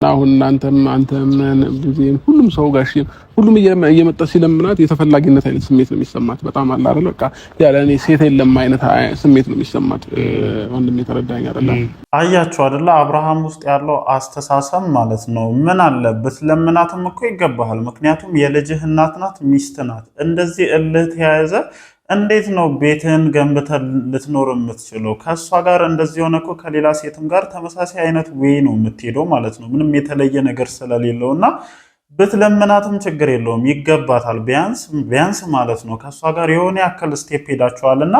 አሁን አንተም ብዙም ሁሉም ሰው ጋር ሁሉም እየመጣ ሲለምናት የተፈላጊነት አይነት ስሜት ነው የሚሰማት። በጣም አለ አይደል? በቃ ያለ እኔ ሴት የለም አይነት ስሜት ነው የሚሰማት። ወንድም የተረዳኝ አይደል? አያችሁ አይደለ? አብርሃም ውስጥ ያለው አስተሳሰብ ማለት ነው። ምን አለበት ለምናትም እኮ ይገባሃል። ምክንያቱም የልጅህ እናት ናት፣ ሚስት ናት። እንደዚህ እልህ ተያያዘ እንዴት ነው ቤትህን ገንብተህ ልትኖር የምትችለው? ከእሷ ጋር እንደዚህ ሆነ እኮ ከሌላ ሴትም ጋር ተመሳሳይ አይነት ዌይ ነው የምትሄደው ማለት ነው። ምንም የተለየ ነገር ስለሌለው እና ብትለምናትም ችግር የለውም ይገባታል። ቢያንስ ማለት ነው ከእሷ ጋር የሆነ ያክል ስቴፕ ሄዳችኋል እና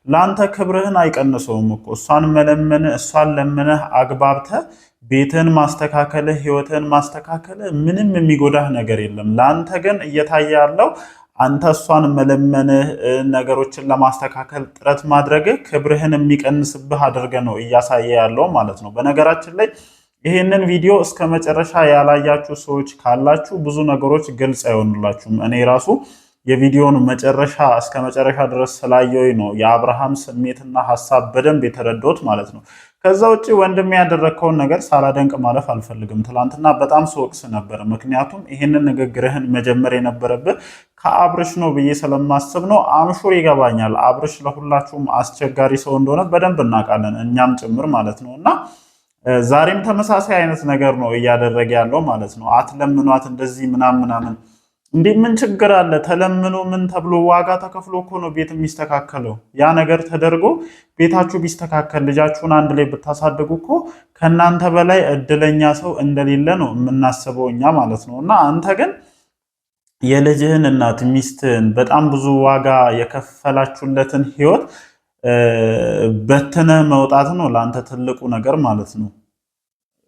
ለአንተ ክብርህን አይቀንሰውም እኮ እሷን መለመንህ፣ እሷን ለምነህ አግባብተህ ቤትህን ማስተካከልህ፣ ህይወትህን ማስተካከልህ ምንም የሚጎዳህ ነገር የለም። ለአንተ ግን እየታየ ያለው አንተ እሷን መለመንህ፣ ነገሮችን ለማስተካከል ጥረት ማድረግህ ክብርህን የሚቀንስብህ አድርገህ ነው እያሳየ ያለው ማለት ነው። በነገራችን ላይ ይህንን ቪዲዮ እስከ መጨረሻ ያላያችሁ ሰዎች ካላችሁ ብዙ ነገሮች ግልጽ አይሆኑላችሁም። እኔ ራሱ የቪዲዮን መጨረሻ እስከ መጨረሻ ድረስ ስላየሁኝ ነው የአብርሃም ስሜትና ሀሳብ በደንብ የተረዳሁት ማለት ነው። ከዛ ውጭ ወንድም ያደረግከውን ነገር ሳላደንቅ ማለፍ አልፈልግም። ትላንትና በጣም ስወቅስ ነበር። ምክንያቱም ይህንን ንግግርህን መጀመር የነበረብህ ከአብርሽ ነው ብዬ ስለማስብ ነው። አምሹር ይገባኛል። አብርሽ ለሁላችሁም አስቸጋሪ ሰው እንደሆነ በደንብ እናውቃለን፣ እኛም ጭምር ማለት ነው። እና ዛሬም ተመሳሳይ አይነት ነገር ነው እያደረገ ያለው ማለት ነው። አትለምኗት እንደዚህ ምናምን እንዲህ ምን ችግር አለ? ተለምኖ ምን ተብሎ ዋጋ ተከፍሎ እኮ ነው ቤት የሚስተካከለው። ያ ነገር ተደርጎ ቤታችሁ ቢስተካከል ልጃችሁን አንድ ላይ ብታሳድጉ እኮ ከእናንተ በላይ እድለኛ ሰው እንደሌለ ነው የምናስበው እኛ ማለት ነው። እና አንተ ግን የልጅህን እናት ሚስትህን በጣም ብዙ ዋጋ የከፈላችሁለትን ህይወት በትነ መውጣት ነው ለአንተ ትልቁ ነገር ማለት ነው።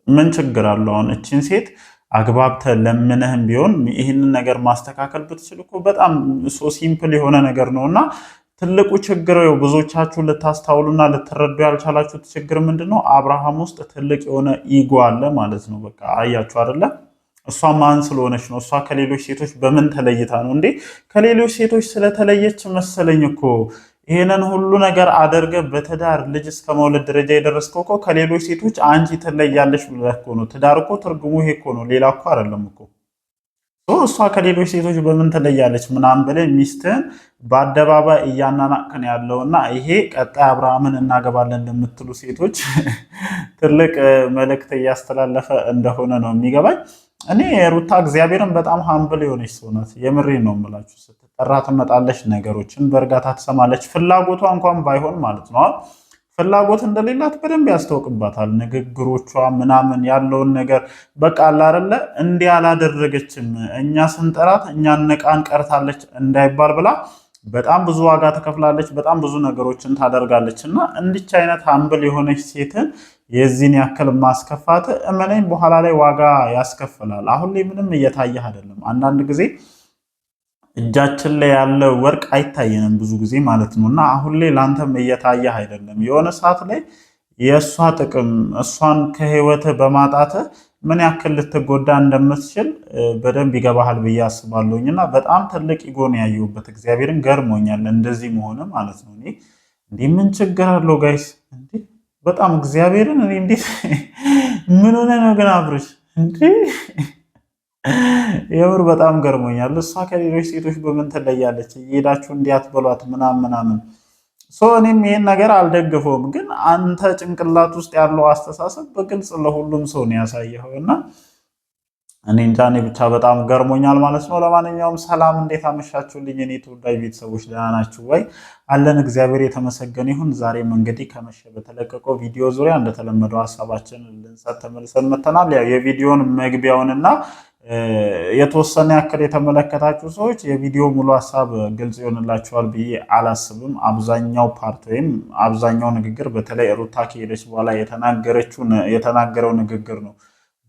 ምን ችግር አለው? አሁን እችን ሴት አግባብተ ለምነህም ቢሆን ይህንን ነገር ማስተካከል ብትችል እኮ በጣም ሶ ሲምፕል የሆነ ነገር ነው። እና ትልቁ ችግር ብዙዎቻችሁ ልታስታውሉና ልትረዱ ያልቻላችሁት ችግር ምንድን ነው? አብርሃም ውስጥ ትልቅ የሆነ ኢጎ አለ ማለት ነው። በቃ አያችሁ አይደለ? እሷ ማን ስለሆነች ነው? እሷ ከሌሎች ሴቶች በምን ተለይታ ነው እንዴ? ከሌሎች ሴቶች ስለተለየች መሰለኝ እኮ ይሄንን ሁሉ ነገር አደርገ በትዳር ልጅ እስከ መውለድ ደረጃ የደረስከው እኮ ከሌሎች ሴቶች አንቺ ትለያለሽ ብለህ እኮ ነው። ትዳር እኮ ትርጉሙ ይሄ እኮ ነው፣ ሌላ እኮ አይደለም እኮ። እሷ ከሌሎች ሴቶች በምን ትለያለች ምናምን ብለህ ሚስትህን በአደባባይ እያናናቅን ያለውና ይሄ ቀጣይ አብርሃምን እናገባለን ለምትሉ ሴቶች ትልቅ መልእክት እያስተላለፈ እንደሆነ ነው የሚገባኝ። እኔ ሩታ እግዚአብሔርን በጣም ሀምብል የሆነች ሰው ናት። የምሬን ነው የምላችሁ። ስትጠራ ትመጣለች፣ ነገሮችን በእርጋታ ትሰማለች። ፍላጎቷ እንኳን ባይሆን ማለት ነው ፍላጎት እንደሌላት በደንብ ያስታውቅባታል። ንግግሮቿ ምናምን ያለውን ነገር በቃ አላረለ እንዲህ አላደረገችም፣ እኛ ስንጠራት እኛን ነቃን ቀርታለች እንዳይባል ብላ በጣም ብዙ ዋጋ ትከፍላለች። በጣም ብዙ ነገሮችን ታደርጋለች። እና እንዲች አይነት ሀምብል የሆነች ሴትን የዚህን ያክል ማስከፋት እመነኝ በኋላ ላይ ዋጋ ያስከፍላል። አሁን ላይ ምንም እየታየህ አይደለም። አንዳንድ ጊዜ እጃችን ላይ ያለ ወርቅ አይታየንም ብዙ ጊዜ ማለት ነው። እና አሁን ላይ ለአንተም እየታየህ አይደለም። የሆነ ሰዓት ላይ የእሷ ጥቅም እሷን ከህይወት በማጣት ምን ያክል ልትጎዳ እንደምትችል በደንብ ይገባሃል ብዬ አስባለሁኝ። እና በጣም ትልቅ ኢጎን ያየሁበት እግዚአብሔርን ገርሞኛል እንደዚህ መሆነ ማለት ነው። እንዲህ ምን ችግር አለው ጋይስ? በጣም እግዚአብሔርን እኔ እንዴት ምን ሆነ ነው ግን አብርሽ እንዲህ የምር በጣም ገርሞኛል። እሷ ከሌሎች ሴቶች በምን ትለያለች? እየሄዳችሁ እንዲያት በሏት ምናምን እኔም ይሄን ነገር አልደግፈውም። ግን አንተ ጭንቅላት ውስጥ ያለው አስተሳሰብ በግልጽ ለሁሉም ሰው ነው ያሳየኸው እና እኔ እንጃ እኔ ብቻ በጣም ገርሞኛል ማለት ነው። ለማንኛውም ሰላም፣ እንዴት አመሻችሁልኝ? እኔ ተወዳጅ ቤተሰቦች ደህና ናችሁ ወይ? አለን እግዚአብሔር የተመሰገነ ይሁን። ዛሬም እንግዲህ ከመሸ በተለቀቀው ቪዲዮ ዙሪያ እንደተለመደው ሀሳባችን ልንሰጥ ተመልሰን መተናል። ያው የቪዲዮን መግቢያውንና የተወሰነ ያክል የተመለከታችሁ ሰዎች የቪዲዮ ሙሉ ሀሳብ ግልጽ ይሆንላችኋል ብዬ አላስብም። አብዛኛው ፓርት ወይም አብዛኛው ንግግር በተለይ ሩታ ከሄደች በኋላ የተናገረው ንግግር ነው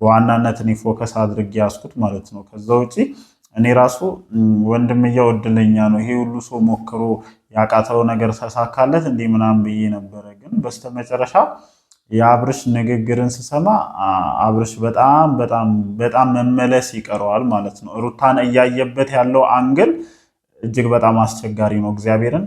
በዋናነት እኔ ፎከስ አድርጌ ያስኩት ማለት ነው። ከዛ ውጪ እኔ ራሱ ወንድምየው እድለኛ ነው፣ ይሄ ሁሉ ሰው ሞክሮ ያቃተው ነገር ተሳካለት እንዲህ ምናምን ብዬ ነበረ። ግን በስተመጨረሻ የአብርሽ ንግግርን ስሰማ አብርሽ በጣም መመለስ ይቀረዋል ማለት ነው። ሩታን እያየበት ያለው አንግል እጅግ በጣም አስቸጋሪ ነው። እግዚአብሔርን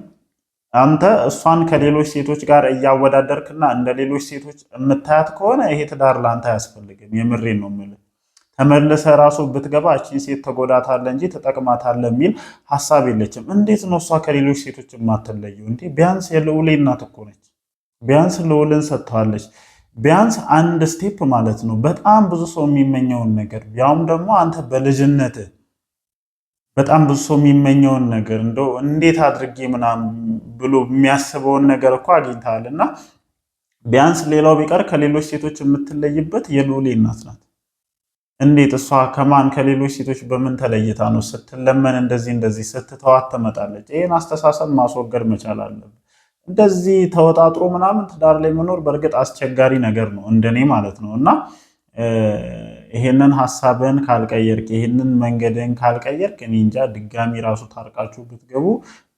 አንተ እሷን ከሌሎች ሴቶች ጋር እያወዳደርክና እንደ ሌሎች ሴቶች የምታያት ከሆነ ይሄ ትዳር ለአንተ አያስፈልግም። የምሬን ነው የምልህ። ተመልሰ ራሱ ብትገባ እቺን ሴት ተጎዳታለ እንጂ ተጠቅማታለ የሚል ሐሳብ የለችም። እንዴት ነው እሷ ከሌሎች ሴቶች የማትለየው እንዴ? ቢያንስ የልዑሌ እናት እኮ ነች። ቢያንስ ልዑልን ሰጥተዋለች። ቢያንስ አንድ ስቴፕ ማለት ነው። በጣም ብዙ ሰው የሚመኘውን ነገር ያውም ደግሞ አንተ በልጅነት በጣም ብዙ ሰው የሚመኘውን ነገር እንደው እንዴት አድርጌ ምናምን ብሎ የሚያስበውን ነገር እኮ አግኝተሃል። እና ቢያንስ ሌላው ቢቀር ከሌሎች ሴቶች የምትለይበት የልዑሌ እናት ናት። እንዴት እሷ ከማን ከሌሎች ሴቶች በምን ተለይታ ነው ስትለመን እንደዚህ ስትተዋት ትመጣለች? ይህን አስተሳሰብ ማስወገድ መቻል አለብን። እንደዚህ ተወጣጥሮ ምናምን ትዳር ላይ መኖር በእርግጥ አስቸጋሪ ነገር ነው፣ እንደኔ ማለት ነው። እና ይሄንን ሐሳብን ካልቀየርክ፣ ይሄንን መንገድን ካልቀየርክ እኔ እንጃ ድጋሚ ራሱ ታርቃችሁ ብትገቡ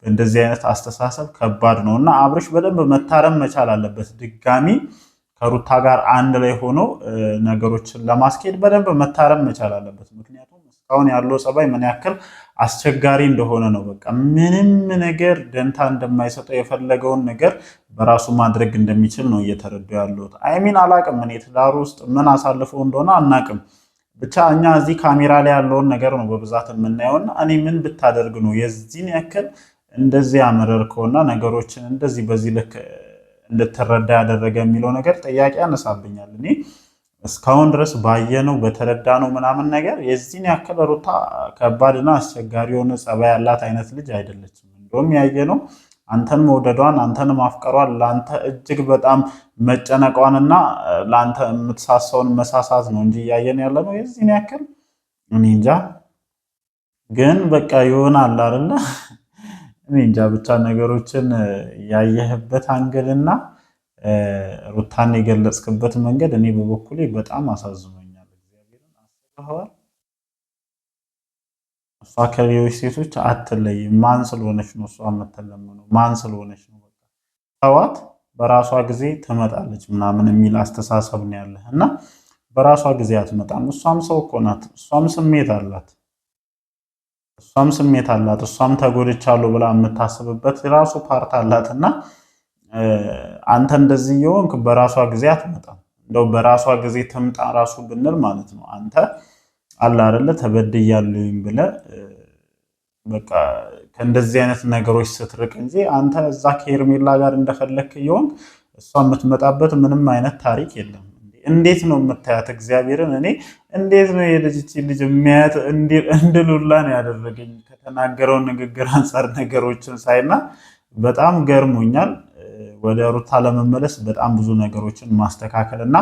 በእንደዚህ አይነት አስተሳሰብ ከባድ ነው እና አብርሽ በደንብ መታረም መቻል አለበት። ድጋሚ ከሩታ ጋር አንድ ላይ ሆኖ ነገሮችን ለማስኬድ በደንብ መታረም መቻል አለበት። ምክንያቱም እስካሁን ያለው ጸባይ ምን ያክል አስቸጋሪ እንደሆነ ነው። በቃ ምንም ነገር ደንታ እንደማይሰጠው የፈለገውን ነገር በራሱ ማድረግ እንደሚችል ነው እየተረዱ ያለሁት። አይሚን አላቅም፣ እኔ ትዳሩ ውስጥ ምን አሳልፈው እንደሆነ አናቅም። ብቻ እኛ እዚህ ካሜራ ላይ ያለውን ነገር ነው በብዛት የምናየውና እኔ ምን ብታደርግ ነው የዚህን ያክል እንደዚህ ያመረርከውና ነገሮችን እንደዚህ በዚህ ልክ እንድትረዳ ያደረገ የሚለው ነገር ጥያቄ ያነሳብኛል። እኔ እስካሁን ድረስ ባየነው በተረዳነው ምናምን ነገር የዚህን ያክል ሩታ ከባድና አስቸጋሪ የሆነ ጸባይ ያላት አይነት ልጅ አይደለችም። እንደውም ያየነው አንተን መውደዷን አንተን ማፍቀሯን ለአንተ እጅግ በጣም መጨነቋንና ለአንተ የምትሳሳውን መሳሳት ነው እንጂ እያየን ያለ ነው የዚህን ያክል እኔ እንጃ። ግን በቃ ይሆናል አይደለ? እኔ እንጃ ብቻ ነገሮችን ያየህበት አንግልና ሩታን የገለጽክበት መንገድ እኔ በበኩሌ በጣም አሳዝኖኛል። እግዚአብሔርን አስበኸዋል? እሷ ከሌሎች ሴቶች አትለይም። ማን ስለሆነች ነው እሷ የምትለምነው? ማን ስለሆነች ነው? በቃ ተዋት፣ በራሷ ጊዜ ትመጣለች ምናምን የሚል አስተሳሰብ ነው ያለህ እና በራሷ ጊዜ አትመጣም። እሷም ሰው እኮ ናት። እሷም ስሜት አላት። እሷም ተጎድቻለሁ ብላ የምታስብበት የራሱ ፓርት አላትና አንተ እንደዚህ የሆንክ በራሷ ጊዜ አትመጣም። እንደው በራሷ ጊዜ ትምጣ ራሱ ብንል ማለት ነው አንተ አለ አይደለ ተበድያለሁኝ ብለህ በቃ ከእንደዚህ አይነት ነገሮች ስትርቅ እንጂ አንተ እዛ ከሄርሜላ ጋር እንደፈለክ የሆንክ እሷ የምትመጣበት ምንም አይነት ታሪክ የለም። እንዴት ነው የምታያት? እግዚአብሔርን እኔ እንዴት ነው ልጅ የሚያያት እንድሉላ ነው ያደረገኝ ከተናገረው ንግግር አንጻር ነገሮችን ሳይና በጣም ገርሞኛል። ወደ ሩታ ለመመለስ በጣም ብዙ ነገሮችን ማስተካከል እና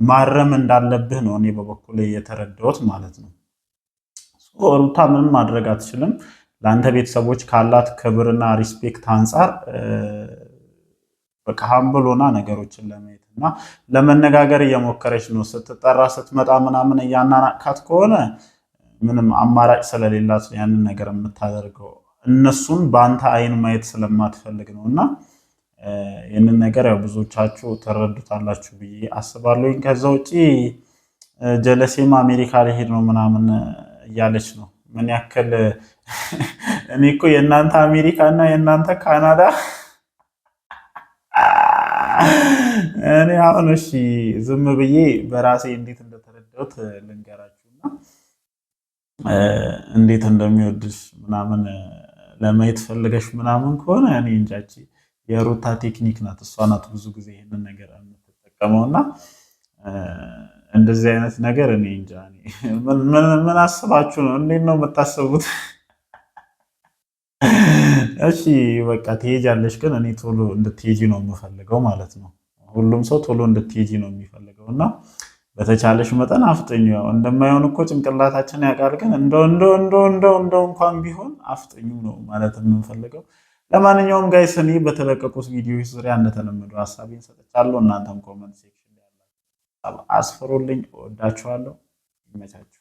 ማረም እንዳለብህ ነው እኔ በበኩሌ የተረዳሁት ማለት ነው። ሩታ ምንም ማድረግ አትችልም። ለአንተ ቤተሰቦች ካላት ክብርና ሪስፔክት አንጻር በቃ ሀምብል ሆና ነገሮችን ለማየት እና ለመነጋገር እየሞከረች ነው። ስትጠራ ስትመጣ ምናምን እያናናቃት ከሆነ ምንም አማራጭ ስለሌላት ያንን ነገር የምታደርገው እነሱን በአንተ አይን ማየት ስለማትፈልግ ነው እና ይህንን ነገር ያው ብዙዎቻችሁ ትረዱታላችሁ ብዬ አስባለሁ። ከዛ ውጭ ጀለሴም አሜሪካ ሊሄድ ነው ምናምን እያለች ነው። ምን ያክል እኔ እኮ የእናንተ አሜሪካ እና የእናንተ ካናዳ እኔ አሁን እሺ ዝም ብዬ በራሴ እንዴት እንደተረዳሁት ልንገራችሁና እንዴት እንደሚወድሽ ምናምን ለማየት ፈልገሽ ምናምን ከሆነ እኔ እንጃቺ የሩታ ቴክኒክ ናት። እሷ ናት ብዙ ጊዜ ይሄንን ነገር የምትጠቀመውና እንደዚህ አይነት ነገር እኔ እንጃ። ምን አስባችሁ ነው? እንዴት ነው የምታስቡት? እሺ በቃ ትሄጃለሽ፣ ግን እኔ ቶሎ እንድትሄጂ ነው የምፈልገው ማለት ነው። ሁሉም ሰው ቶሎ እንድትሄጂ ነው የሚፈልገው እና በተቻለሽ መጠን አፍጥኙ። ያው እንደማይሆን እኮ ጭንቅላታችን ያውቃል፣ ግን እንደው እንኳን ቢሆን አፍጥኙ ነው ማለት የምንፈልገው። ለማንኛውም ጋይስ እኔ በተለቀቁት ቪዲዮዎች ዙሪያ እንደተለመደው ሀሳቤን ሰጥቻለሁ። እናንተም ኮመንት ሴክሽን ላይ ያላችሁ አስፍሩልኝ። እወዳችኋለሁ። ይመቻችሁ።